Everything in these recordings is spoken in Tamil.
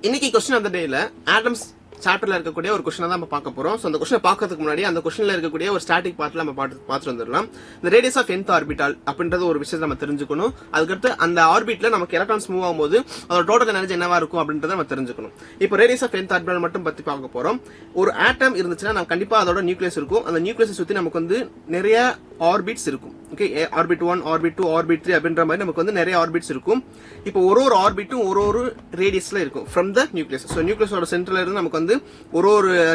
இன்னைக்கு क्वेश्चन ஆஃப் தி டேல ஆட்டம்ஸ் சாப்டர்ல இருக்கக்கூடிய ஒரு क्वेश्चन தான் நம்ம பார்க்க போறோம். சோ அந்த क्वेश्चन பார்க்கிறதுக்கு முன்னாடி அந்த क्वेश्चनல இருக்கக்கூடிய ஒரு ஸ்டாட்டிக் பார்ட்ல நம்ம பார்த்துட்டு வந்துறலாம். the radius of nth orbital அப்படின்றது ஒரு விஷயம் நம்ம தெரிஞ்சுக்கணும். அதுக்கு அடுத்து அந்த ஆர்பிட்ல நமக்கு எலக்ட்ரான்ஸ் மூவ் ஆகும்போது அதோட டோட்டல் எனர்ஜி என்னவா இருக்கும் அப்படின்றத நம்ம தெரிஞ்சுக்கணும். இப்போ radius of nth orbital மட்டும் பத்தி பார்க்க போறோம். ஒரு ஆட்டம் இருந்துச்சுன்னா நம்ம கண்டிப்பா அதோட நியூக்ளியஸ் இருக்கும். அந்த நியூக்ளியஸை சுத்தி நமக்கு வந்து நிறைய ஆர்பிட்ஸ் இருக்கும். ஓகே, ஆர்பிட் 1, ஆர்பிட் 2, ஆர்பிட் 3 அப்படின்ற மாதிரி நமக்கு வந்து நிறைய ஆர்பிட்ஸ் இருக்கும். இப்போ ஒரு ஆர்பிட்டும் ஒரு ரேடியஸ்ல இருக்கும் from the nucleus. சோ நியூக்ளியஸோட சென்டர்ல இருந்து நமக்கு வந்து ஒரு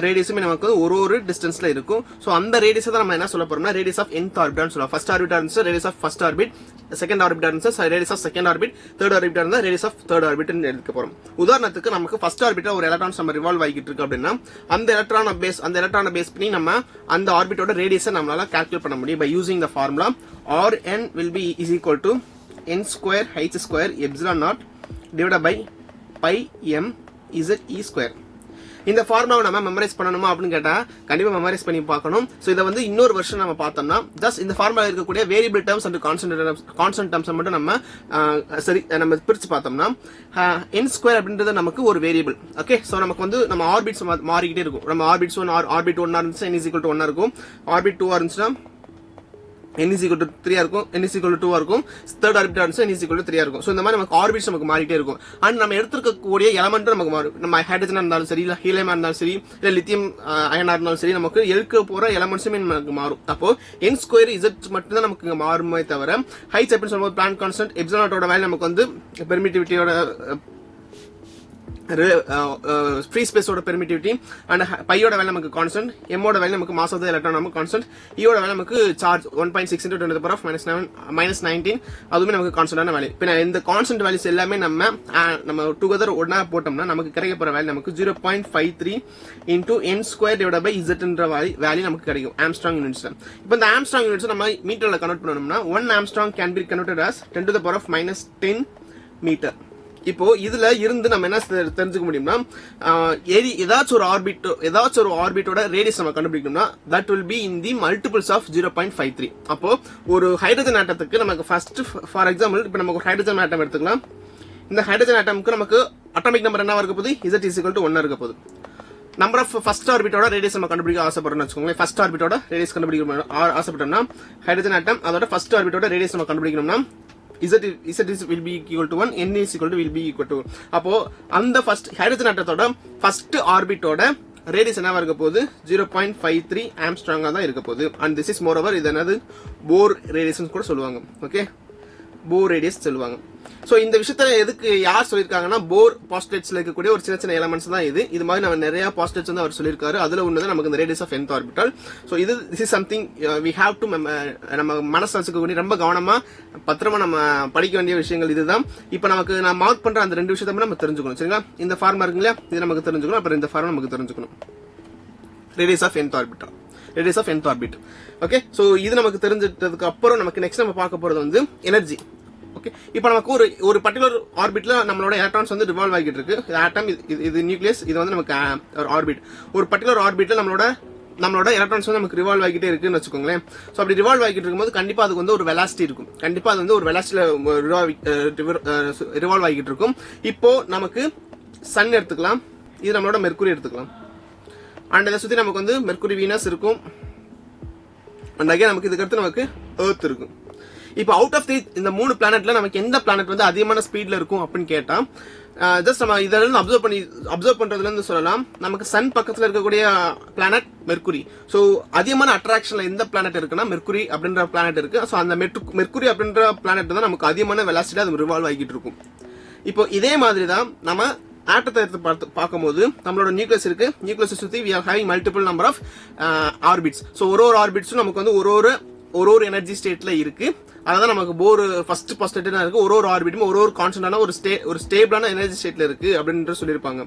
ரேடியஸுமே நமக்கு ஒரு டிஸ்டன்ஸ்ல இருக்கும். சோ அந்த ரேடியஸ் தான் நம்ம என்ன சொல்ல போறோம்னா ரேடியஸ் ஆஃப் nth ஆர்பிட் சொல்லலாம். ஃபர்ஸ்ட் ஆர்பிட் இருந்துச்சு radius of first orbit, second orbit இருந்துச்சு radius of second orbit, third orbit இருந்தா ரேடியஸ் ஆஃப் தேர்ட் ஆர்பிட் எடுக்க போறோம். உதாரணத்துக்கு நமக்கு ஃபர்ஸ்ட் ஆர்பிட்ல ஒரு எலக்ட்ரான்ஸ் நம்ம ரிவால்வ் ஆகிட்டு இருக்கு அப்படின்னா அந்த எலக்ட்ரானை பேஸ் பண்ணி நம்ம அந்த ஆர்பிட்டோட ரேடியஸை நம்மளால கால்குலேட் பண்ண முடியும் by using the formula Rn will be is equal to n square h square epsilon naught divided by pi m z e square. இந்த ஃபார்முலாவை நம்ம மெமரைஸ் பண்ணணுமா அப்படின்னு கேட்டா கண்டிப்பா மெமரைஸ் பண்ணி பார்க்கணும். சோ இத வந்து இன்னொரு வெர்ஷன் நம்ம பார்த்தோம்னா ஜஸ்ட் இந்த ஃபார்முலா இருக்கக்கூடிய variable terms and constant terms மட்டும் நம்ம பிரிச்சு பார்த்தோம்னா n ஸ்கொயர் அப்படின்றது நமக்கு ஒரு வேரியபிள். ஓகே, சோ நமக்கு வந்து நம்ம ஆர்பிட்ஸ் மாறிக்கிட்டே இருக்கும். நம்ம ஆர்பிட்ஸ் 1 ஆர்பிட் 1 இருந்துச்சுன்னா n is equal to 1 இருக்கும். ஆர்பிட் 2 இருந்துச்சுன்னா n is equal to 3 இருக்கும், n is equal to 2 இருக்கும். தேர்ட் ஆர்பிட் இருந்துச்சு n is equal to 3 இருக்கும். சோ இந்த மாதிரி நமக்கு ஆர்பிட்ஸ் நமக்கு மாறிட்டே இருக்கும். அண்ட் நம்ம எடுத்துக்கக்கூடிய எலமெண்ட் நமக்கு மாறும். நம்ம ஹைட்ரஜனா இருந்தாலும் சரி, இல்ல ஹீலியமா இருந்தாலும் சரி, இல்ல லித்தியம் அயனா இருந்தாலும் சரி, நமக்கு எடுக்க போற எலமெண்ட்ஸுமே நமக்கு மாறும். அப்போ n ஸ்கொயர் z மட்டும் தான் நமக்கு மாறுமே தவிர ஹைட்ஸ் அப்படின்னு சொல்லும்போது பிளான் கான்ஸ்டன்ட் எப்சிலானோட வேல்யூ நமக்கு வந்து பெர்மிட்டிவிட்டியோட free space ஓட permittivity and pi ஓட வேல்யூ நமக்கு கான்ஸ்டன்ட், m ஓட வேல்யூ நமக்கு மாஸ் ஆஃப் தி எலக்ட்ரான் நமக்கு கான்ஸ்டன்ட், e ஓட வேல்யூ நமக்கு charge 1.6 into 10 to the power of -19 அதுவுமே நமக்கு கான்ஸ்டன்டான வேல்யூ. இப்போ இந்த கான்ஸ்டன்ட் வேல்யூஸ் எல்லாமே நம்ம டுகெதர் ஒண்ணா போட்டோம்னா நமக்கு கிடைக்க போற வேல்யூ நமக்கு 0.53 into n square divided by z என்ற வேல்யூ நமக்கு கிடைக்கும் ஆம்ஸ்ட்ராங் யூனிட்ஸ்ல. இப்போ இந்த ஆம்ஸ்ட்ராங் யூனிட்ஸ் நம்ம மீட்டர்ல கன்வெர்ட் பண்ணனும்னா 1 Armstrong can be converted as 10 to the power of -10 metre. இப்போ இதுல இருந்து நம்ம என்ன தெரிஞ்சுக்க முடியும்னா ஏதாச்சும் ஒரு ஆர்பிட்டோட ரேடியஸ் நம்ம கண்டுபிடிக்கணும்னா that will be in the multiples of 0.53. அப்போ ஒரு ஹைட்ரஜன் ஆட்டத்துக்கு நமக்கு ஃபர்ஸ்ட் ஃபார் எக்ஸாம்பிள் இப்போ நமக்கு ஒரு ஹைட்ரஜன் ஆட்டம் எடுத்துக்கலாம். இந்த ஹைட்ரஜன் ஆட்டம்க்கு நமக்கு அட்டாமிக் நம்பர் என்னவா இருக்க போகுது, z is equal to 1 இருக்க போகுது. நம்பர் ஆஃப் ஃபர்ஸ்ட் ஆர்பிட்டோட ரேடியஸ் நம்ம கண்டுபிடிக்க ஆசைப்படுறோம்னு வச்சுக்கோங்களேன். ஃபர்ஸ்ட் ஆர்பிட்டோட ரேடியஸ் கண்டுபிடிக்க ஆசைப்பட்டோம்னா ஹைட்ரஜன் ஆட்டம் அதோட ஃபர்ஸ்ட் ஆர்பிட்டோட ரேடியஸ் நம்ம கண்டுபிடிக்கணும்னா z will be equal to 1, n is equal to will be equal to. அப்போ அந்த ஃபர்ஸ்ட் ஹைட்ரஜன் ஆட்டத்தோட ஃபர்ஸ்ட் ஆர்பிட்டோட ரேடியஸ் என்னவா இருக்க போகுது 0.53 ஆம்ஸ்ட்ராங்கா தான் இருக்க போகுது. And this is more over இது என்னது போர் ரேடியஸ் கூட சொல்லுவாங்க. ஓகே, போர் ரேடியஸ் சொல்லுவாங்க. சோ இந்த விஷயத்துல எதுக்கு யார் சொல்லிருக்காங்கன்னா போர் பாஸ்டுலேட்ஸ்ல இருக்கக்கூடிய ஒரு சின்ன சின்ன எலமெண்ட்ஸ் தான் இது மாதிரி நம்ம நிறைய பாஸ்டுலேட்ஸ் வந்து அவர் சொல்லியிருக்காரு. அதுல ஒண்ணுதான் நமக்கு இந்த radius of nth orbital. So this is something we have to நம்ம மனசுல வச்சுக்கக்கூடிய ரொம்ப கவனமா பத்திரமா நம்ம படிக்க வேண்டிய விஷயங்கள் இதுதான். இப்போ நமக்கு நான் மார்க் பண்ற அந்த ரெண்டு விஷயத்தை நம்ம தெரிஞ்சுக்கணும். சரிங்களா, இந்த ஃபார்முலா இருக்கு இல்லையா, இது நமக்கு தெரிஞ்சுக்கணும். அப்புறம் இந்த ஃபார்முலா நமக்கு தெரிஞ்சுக்கணும் radius of nth orbital, radius of nth orbit. Okay, so இது நமக்கு தெரிஞ்சிட்டதுக்கு அப்புறம் நமக்கு நெக்ஸ்ட் நம்ம பார்க்க போறது வந்து எனர்ஜி. ஓகே, இப்போ நமக்கு ஒரு பர்టిక్యులர் ஆர்பிட்ல நம்மளோட எலக்ட்ரான்ஸ் வந்து ரிவால்வ் ஆகிட்டு இருக்கு. ஆட்டம் இது நியூக்ளியஸ், இது வந்து நமக்கு ஆர்பிட். ஒரு பர்టిక్యులர் ஆர்பிட்ல நம்மளோட எலக்ட்ரான்ஸ் வந்து நமக்கு ரிவால்வ் ஆகிட்டே இருக்குன்னு வச்சுக்கோங்களேன். சோ அப்படி ரிவால்வ் ஆகிட்டு இருக்கும்போது கண்டிப்பா அதுக்கு வந்து ஒரு வெலாசிட்டி இருக்கும். கண்டிப்பா அது வந்து ஒரு வெலாசிட்டில ரிவால்வ் ஆகிட்டு இருக்கும். இப்போ நமக்கு சன் எடுத்துக்கலாம், இது நம்மளோட மெர்க்குரி எடுத்துக்கலாம். அண்ட் இதை சுத்தி நமக்கு வந்து மெர்க்குரி, வீனஸ் இருக்கும். அண்ட் அகைன் நமக்கு இதுக்கு அடுத்து நமக்கு எர்த் இருக்கும். இப்போ அவுட் ஆஃப் இந்த 3 பிளானட்ல நமக்கு எந்த பிளானட் வந்து அதிகமான ஸ்பீட்ல இருக்கும் அப்படின்னு கேட்டா ஜஸ்ட் நம்ம இதெல்லாம் அப்சர்வ் பண்றதுல இருந்து சொல்லலாம். நமக்கு சன் பக்கத்துல இருக்கக்கூடிய பிளானட் மெர்க்குரி. சோ அதிகமான அட்ராக்ஷன்ல எந்த பிளானட் இருக்குன்னா மெர்க்குரி அப்படின்ற பிளானட் இருக்கு. சோ அந்த மெர்க்குரி அப்படின்ற பிளானட் தான் நமக்கு அதிகமான வெலாசிட்டில அது ரிவால்வ் ஆகிட்டு இருக்கும். இப்போ இதே மாதிரி தான் நம்ம ஆட்டத்தை எடுத்து பார்க்கும்போது நம்மளோட நியூக்ளியஸ் இருக்கு. நியூக்ளியஸ் சுத்தி we are having multiple number of orbits. So ஒரு ஆர்பிட்ஸும் நமக்கு வந்து ஒரு எனர்ஜி ஸ்டேட்ல இருக்கு. அதான் நமக்கு போர் ஃபர்ஸ்ட் பாஸ்டுலேட் இருக்கு. ஒரு ஆர்பிட்டும் ஒரு கான்ஸ்டன்டான ஒரு ஸ்டேபிளான எனர்ஜி ஸ்டேட்ல இருக்கு அப்படின்ற சொல்லியிருப்பாங்க.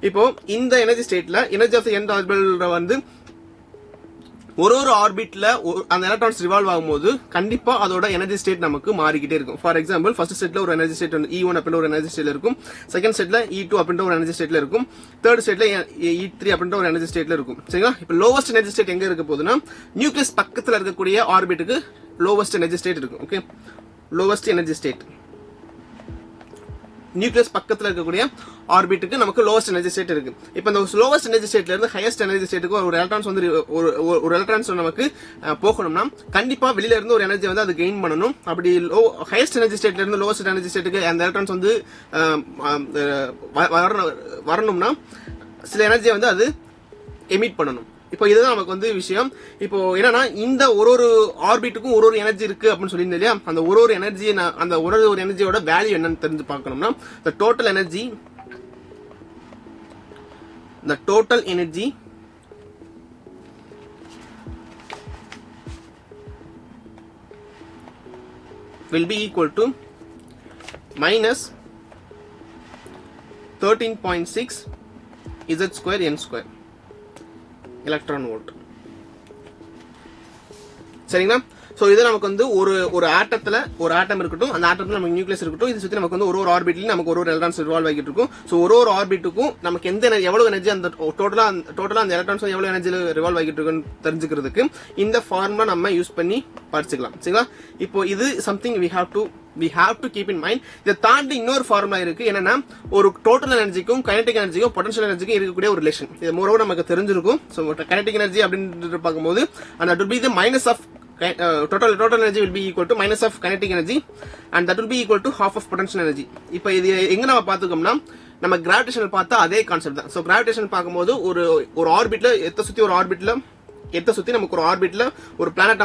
இப்போ இந்த எனர்ஜி ஸ்டேட்ல எனர்ஜி ஆஃப் nth ஆர்பிட்டல் வந்து ஒரு ஆர்பிட்ல அந்த எலக்ட்ரான்ஸ் ரிவால்வ் ஆகும்போது கண்டிப்பா அதோட எனர்ஜி ஸ்டேட் நமக்கு மாறிக்கிட்டே இருக்கும். ஃபார் எக்ஸாம்பிள் ஃபர்ஸ்ட் ஸ்டேட்ல ஒரு எனர்ஜி ஸ்டேட் E1 அப்படின்ற ஒரு எனர்ஜி ஸ்டேட்ல இருக்கும். செகண்ட் ஸ்டேட்ல E2 அப்படின்ற ஒரு எனர்ஜி ஸ்டேட்ல இருக்கும். தேர்ட் ஸ்டேட்ல E3 அப்படின்ற ஒரு எனர்ஜி ஸ்டேட்ல இருக்கும். சரிங்களா, இப்போ லோவஸ்ட் எனர்ஜி ஸ்டேட் எங்க இருக்க போகுதுன்னா நியூக்ளியஸ் பக்கத்துல இருக்கக்கூடிய ஆர்பிட்டுக்கு லோவஸ்ட் எனர்ஜி ஸ்டேட் இருக்கும். Okay, lowest energy state nucleus பக்கத்துல இருக்கக்கூடிய ஆர்பிட்டுக்கு நமக்கு லோவஸ்ட் எனர்ஜி ஸ்டேட் இருக்கு. இப்போ இந்த லோவஸ்ட் எனர்ஜி ஸ்டேட்ல இருந்து ஹையஸ்ட் எனர்ஜி ஸ்டேட்டுக்கு ஒரு எலக்ட்ரான்ஸ் வந்து ஒரு எலக்ட்ரான்ஸ் நமக்கு போகணும்னா கண்டிப்பா வெளியில இருந்து ஒரு எனர்ஜி வந்து அது கெயின் பண்ணணும். அப்படி ஹையஸ்ட் எனர்ஜி ஸ்டேட்ல இருந்து லோவஸ்ட் எனர்ஜி ஸ்டேட்டுக்கு அந்த எலக்ட்ரான்ஸ் வந்து வரணும்னா சில எனர்ஜியை வந்து அது எமிட் பண்ணணும். இப்போ இதுதான் நமக்கு வந்து விஷயம். இப்போ என்னன்னா இந்த ஒரு ஆர்பிட்டுக்கும் ஒரு எனர்ஜி இருக்கு அப்படின்னு சொல்லியிருந்தேன் இல்லையா, அந்த ஒரு எனர்ஜி அந்த ஒரு எனர்ஜியோட வேல்யூ என்னன்னு தெரிஞ்சு பார்க்கணும்னா the total energy will be equal to minus 13.6 Z square N square electron volt. சரிங்களா? சோ இது நமக்கு வந்து ஒரு ஆட்டம் இருக்கட்டும், அந்த ஆட்டத்துல நமக்கு நியூக்ளியஸ் இருக்கட்டும், இது சுத்தி நமக்கு வந்து ஒரு ஆர்பிட்ல நமக்கு ஒரு எலக்ட்ரான்ஸ் ரிவால்வ் ஆகிட்டு இருக்கும். சோ ஒரு ஆர்பிட்டுக்கும் நமக்கு எவ்வளவு எனர்ஜி அந்த டோட்டலா அந்த எலக்ட்ரான்ஸ் எவ்வளவு எனர்ஜில ரிவால்வ் ஆகிட்டு இருக்குன்னு தெரிஞ்சுக்கிறதுக்கு இந்த ஃபார்முலா நம்ம யூஸ் பண்ணி படிச்சுக்கலாம். சரிங்களா? இப்போ இது something we have to keep in mind. இதை தாண்டி இன்னொரு ஃபார்முலா இருக்கு. என்னன்னா ஒரு டோட்டல் எனர்ஜிக்கும் கைனடிக் எனர்ஜிக்கும் பொட்டன்ஷியல் எனர்ஜிக்கும் இருக்கக்கூடிய ஒரு ரிலேஷன். இது மோரோவர் நமக்கு தெரிஞ்சிருக்கும். சோ கைனடிக் எனர்ஜி அப்படின்றது பார்க்கும்போது and that will be the minus of total energy will be equal to minus of kinetic energy and that will be equal to half of potential energy. இப்போ இது எங்க நம்ம பாத்துக்கோம்னா நம்ம கிராவிடேஷனல் பார்த்தா அதே கான்செப்ட் தான். சோ கிராவிடேஷன் பார்க்கும்போது ஒரு ஆர்பிட்ல எத்த சுத்தி நமக்கு ஒரு ஆர்பிட்ல ஒரு பிளானட்டா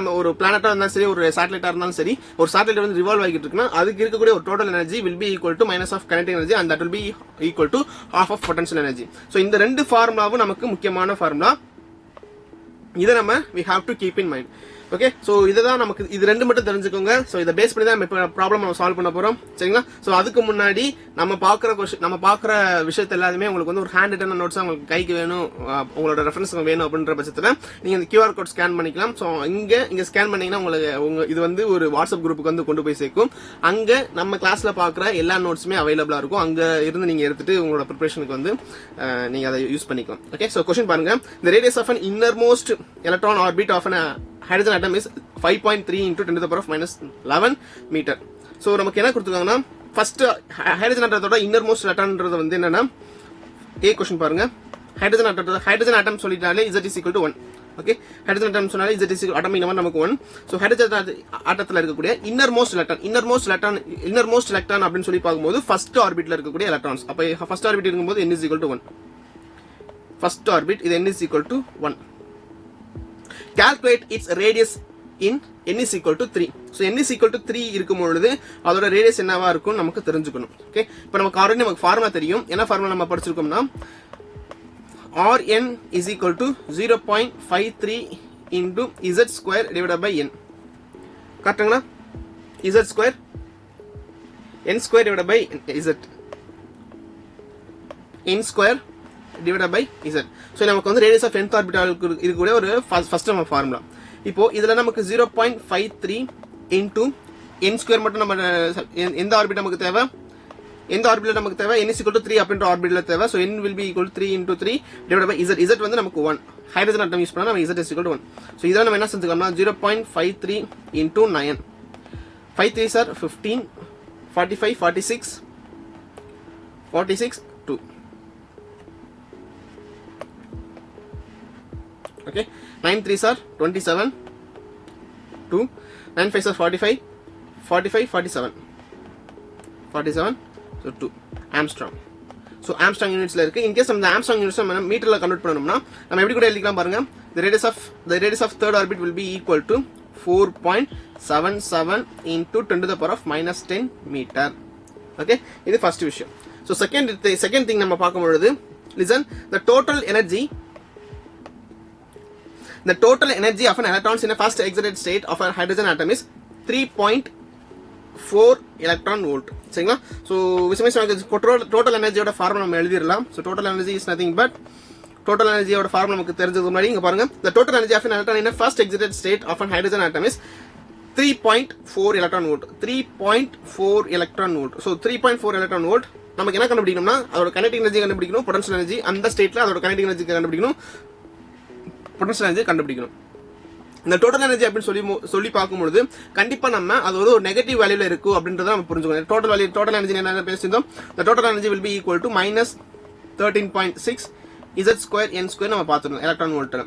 இருந்தாலும் சரி, ஒரு சேட்டலைட்டா இருந்தாலும் சரி, ஒரு சேட்டலைட் வந்து ரிவால்வ் ஆகிட்டு இருக்குன்னா அதுக்கு இருக்கக்கூடிய ஒரு total energy will be equal to minus of kinetic energy and that will be equal to half of potential energy. So இந்த ரெண்டு ஃபார்முலாவும் நமக்கு முக்கியமான ஃபார்முலா. இதை நம்ம we have to keep in mind. Okay, so இதுதான் நமக்கு இது ரெண்டு மட்டும் தெரிஞ்சுக்கோங்க. சோ இதை பேஸ் பண்ணி தான் நம்ம ப்ராப்ளம் நம்ம சால்வ் பண்ண போறோம். சரிங்களா? சோ அதுக்கு முன்னாடி நம்ம பாக்குற விஷயத்த எல்லாமே உங்களுக்கு வந்து ஒரு ஹேண்ட் ரிட்டன் நோட்ஸ் உங்களுக்கு கைக்கு வேணும், உங்களோட ரெஃபரன்ஸ் வேணும் அப்படின்ற பட்சத்துல நீங்க இந்த QR கோட் ஸ்கேன் பண்ணிக்கலாம். சோ இங்க ஸ்கேன் பண்ணீங்கன்னா உங்களுக்கு இது வந்து ஒரு வாட்ஸ்அப் குரூப்புக்கு வந்து கொண்டு போய் சேர்க்கும். அங்க நம்ம கிளாஸ்ல பாக்குற எல்லா நோட்ஸுமே அவைலபிளா இருக்கும். அங்க இருந்து நீங்க எடுத்துட்டு உங்களோட ப்ரிப்பரேஷனுக்கு வந்து நீங்க அதை யூஸ் பண்ணிக்கலாம். ஓகே, சோ क्वेश्चन பாருங்க. The radius of an innermost electron orbit of an hydrogen atom is 5.3 into 10 to the power of minus 11 meter. So நமக்கு என்ன கொடுத்திருக்காங்கன்னா ஃபர்ஸ்ட் ஹைட்ரஜன் ஆட்டத்தோட இன்னர்மோஸ்ட் எலக்ட்ரான்ன்றது வந்து என்னன்னா क्वेश्चन பாருங்க. ஹைட்ரஜன் ஆட்டம் சொல்லிட்டாலே Z is equal to 1. Okay, hydrogen atom சொன்னாலே Z is equal atom number நமக்கு 1. சோ ஹைட்ரஜன் ஆட்டத்துல இருக்கக்கூடிய இன்னர்மோஸ்ட் எலக்ட்ரான் அப்படின்னு சொல்லி பார்க்கும்போது ஃபர்ஸ்ட் ஆர்பிட்ல இருக்கக்கூடிய எலக்ட்ரான்ஸ். அப்ப ஃபர்ஸ்ட் ஆர்பிட் இருக்கும்போது N is equal to 1. First orbit இது N is equal to 1. Calculate its radius in n is equal to 3. So n is equal to 3 இருக்கும் பொழுது அதோட ரேடியஸ் என்னவா இருக்கும் நமக்கு தெரிஞ்சுக்கணும். ஓகே, இப்போ நமக்கு ஃபார்முலா தெரியும். என்ன ஃபார்முலா நம்ம படிச்சிருக்கோம்னா Rn is equal to 0.53 into Z square divided by n. கரெக்ட்டுங்களா? Z square n square divided by Z. n square divided by Z. So நமக்கு வந்து radius of nth orbital இருக்கக்கூடிய ஒரு ஃபர்ஸ்ட் நம்ம ஃபார்முலா. இப்போ இதுல நமக்கு 0.53 into n square மட்டும் நம்ம எந்த ஆர்பிட் நமக்கு தேவை, n is equal to 3 அப்படின்ற ஆர்பிட்ல தேவை. So n will be equal to 3 into 3 divided by Z. Z வந்து நமக்கு 1. ஹைட்ரஜன் ஆட்டம் யூஸ் பண்ணா நம்ம Z is equal to 1. So இதெல்லாம் நம்ம என்ன செஞ்சுக்கலாம்னா 0.53 into 9. 5 3s are 15, 45, 46, 2. Okay, 9 3s are 27, 2, 9 5s are 45, 47, so 2 Armstrong. So Armstrong unitsல இருக்கு. In case நம்ம Armstrong units நம்ம மீட்டர்ல கன்வர்ட் பண்ணனும்னா நம்ம எப்படி கூட எழுதிக்கலாம் பாருங்க. The radius of third orbit will be equal to 4.77 into 10 to the power of minus 10 meter. Okay, இது ஃபர்ஸ்ட் விஷயம். So second thing நம்ம பார்க்கும்போது listen, the total energy of an electrons in a first excited state of a hydrogen atom is 3.4 electron volt. சரிங்களா? So which means total energy ஓட ஃபார்முலா நம்ம எழுதிரலாம். So total energy is nothing but total energy ஓட ஃபார்முலா நமக்கு தெரிஞ்சதுக்கு முன்னாடி இங்க பாருங்க. The total energy of an electron in a first excited state of a hydrogen atom is 3.4 electron volt. 3.4 electron volt. So 3.4 electron volt நமக்கு என்ன கண்டுபிடிக்கணும்னா அதோட kinetic energy கண்டுபிடிக்கணும், potential energy அந்த ஸ்டேட்ல அதோட kinetic energy கண்டுபிடிக்கணும், பொட்டன்ஷியல் எனர்ஜி கண்டுபிடிக்கணும். இந்த டோட்டல் எனர்ஜி அப்படின்னு சொல்லி பார்க்கும்போது கண்டிப்பா நம்ம அது ஒரு நெகட்டிவ் வேல்யூல இருக்கும் அப்படின்றத நம்ம புரிஞ்சுக்கணும். டோட்டல் எனர்ஜி என்ன பேசியிருந்தோம், the total energy will be equal to minus 13.6 z square n square நம்ம பார்த்துருந்தோம் எலக்ட்ரான் வோல்ட்.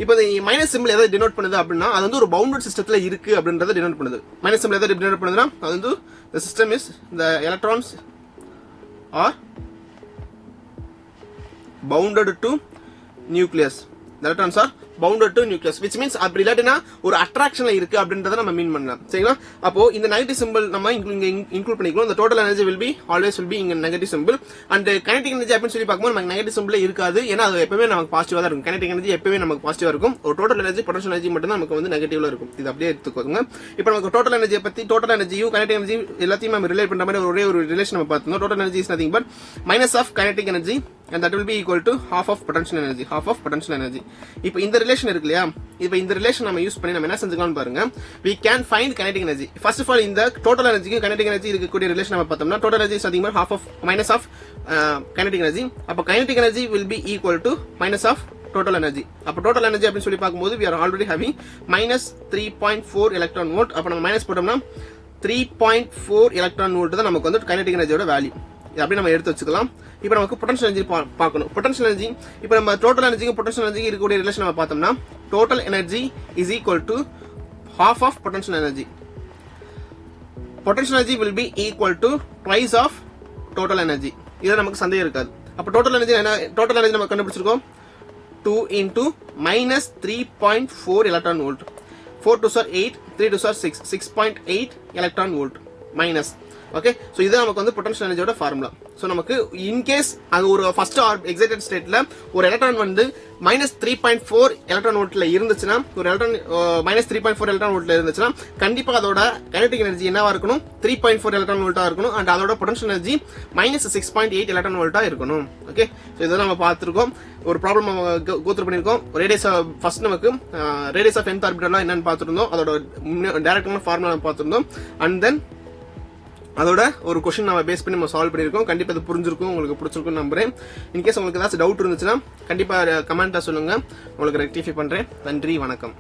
இப்போ இந்த மைனஸ் சிம்பிள் எதை டினோட் பண்ணுது அப்படின்னா அது வந்து ஒரு பவுண்டட் சிஸ்டத்துல இருக்கு அப்படின்றத டினோட் பண்ணுது. மைனஸ் சிம்பிள் எதை டினோட் பண்ணுதுன்னா அது வந்து the system is the electrons are bounded to nucleus. The electrons are bounded to nucleus, which means அப்படி இல்லாட்டினா ஒரு அட்ராக்ஷன்ல இருக்கு அப்படின்றத நம்ம மீன் பண்ணலாம். சரிங்களா? அப்போ இந்த நெகட்டிவ் சிம்பிள் நம்ம இன்க்ளூட் பண்ணிக்கலாம். the total energy will be always will be in negative symbol and kinetic energy அப்படின்னு சொல்லி பார்க்கும்போது நமக்கு நெகட்டிவ் சிம்பிளே இருக்காது. ஏன்னா அது எப்பவுமே நமக்கு பாசிட்டிவா தான் இருக்கும். kinetic energy எப்பவுமே நமக்கு பாசிட்டிவா இருக்கும். ஒரு டோட்டல் எனர்ஜி பொட்டன்ஷியல் எனர்ஜி மட்டும் தான் நமக்கு வந்து நெகட்டிவ்ல இருக்கும். இது அப்படியே எடுத்துக்கோங்க. இப்போ நமக்கு டோட்டல் எனர்ஜியை பத்தி டோட்டல் எனர்ஜியும் kinetic energy எல்லாத்தையும் நம்ம ரிலேட் பண்ற மாதிரி ஒரே ஒரு ரிலேஷன் நம்ம பார்த்தோம். total energy is nothing but minus of kinetic energy and that will be equal to half of potential energy. இப்போ இந்த ரிலேஷன் இருக்கு இல்லையா, இப்போ இந்த ரிலேஷன் நம்ம யூஸ் பண்ணி நம்ம என்ன செஞ்சுக்கலாம்னு பாருங்க. we can find kinetic energy. first of all இந்த total energy க்கு kinetic energy இருக்கக்கூடிய ரிலேஷன் நம்ம பார்த்தோம்னா total energy is nothing but half of minus of kinetic energy. அப்ப kinetic energy will be equal to minus of total energy. அப்ப total energy அப்படின்னு சொல்லி பார்க்கும்போது we are already having minus 3.4 electron volt. அப்ப நம்ம மைனஸ் போட்டோம்னா 3.4 electron volt தான் நமக்கு வந்து kinetic energy ஓட வேல்யூ. அப்படி நம்ம எடுத்து வச்சுக்கலாம். இப்போ நமக்கு பொட்டன்ஷியல் எனர்ஜி பார்க்கணும். பொட்டன்ஷியல் எனர்ஜி இப்போ நம்ம டோட்டல் எனர்ஜிக்கு பொட்டன்ஷியல் எனர்ஜி இருக்கக்கூடிய ரிலேஷன் நம்ம பார்த்தோம்னா total energy is equal to half of potential energy. Potential energy will be equal to twice of total energy. இது நமக்கு சந்தேகம் இருக்காது. அப்ப டோட்டல் எனர்ஜி என்ன, டோட்டல் எனர்ஜி நம்ம கண்டுபிடிச்சிருக்கோம் 2 into minus 3.4 electron volt. 4 to 8, 3 to 6, 6.8 electron volt minus. Okay, so இது நமக்கு வந்து பொட்டன்ஷியல் எனர்ஜியோட ஃபார்முலா. சோ நமக்கு இன் கேஸ் அது ஒரு ஃபர்ஸ்ட் எக்ஸைட்டட் ஸ்டேட்ல ஒரு எலக்ட்ரான் வந்து -3.4 எலக்ட்ரான் வோல்ட்ல இருந்துச்சுன்னா, ஒரு எலக்ட்ரான் -3.4 எலக்ட்ரான் வோல்ட்ல இருந்துச்சுன்னா கண்டிப்பா அதோட கைனடிக் எனர்ஜி என்னவா இருக்கணும், 3.4 எலக்ட்ரான் வோல்ட்டா இருக்கணும். அண்ட் அதோட பொட்டன்ஷியல் எனர்ஜி -6.8 எலக்ட்ரான் வோல்ட்டா இருக்கணும். ஓகே, சோ இதை நம்ம பார்த்திருக்கோம். ஒரு ப்ராப்ளம் நம்ம கோத்ரூ பண்ணிருக்கோம். ரேடியஸ் ஃபர்ஸ்ட் நமக்கு ரேடியஸ் ஆஃப் nth ஆர்பிட்டல்னா என்னன்னு பார்த்திருந்தோம். அதோட டைரக்டான ஃபார்முலா பார்த்திருந்தோம். அண்ட் தென் அதோட ஒரு கொஸ்டின் நம்ம பேஸ் பண்ணி நம்ம சால்வ் பண்ணிருக்கோம். கண்டிப்பா இது புரிஞ்சிருக்கும், உங்களுக்கு பிடிச்சிருக்கும் நம்புறேன். இன்கேஸ் உங்களுக்கு ஏதாச்சும் டவுட் இருந்துச்சுன்னா கண்டிப்பா கமெண்ட்டா சொல்லுங்க, உங்களுக்கு ரெக்டிஃபை பண்றேன். நன்றி, வணக்கம்.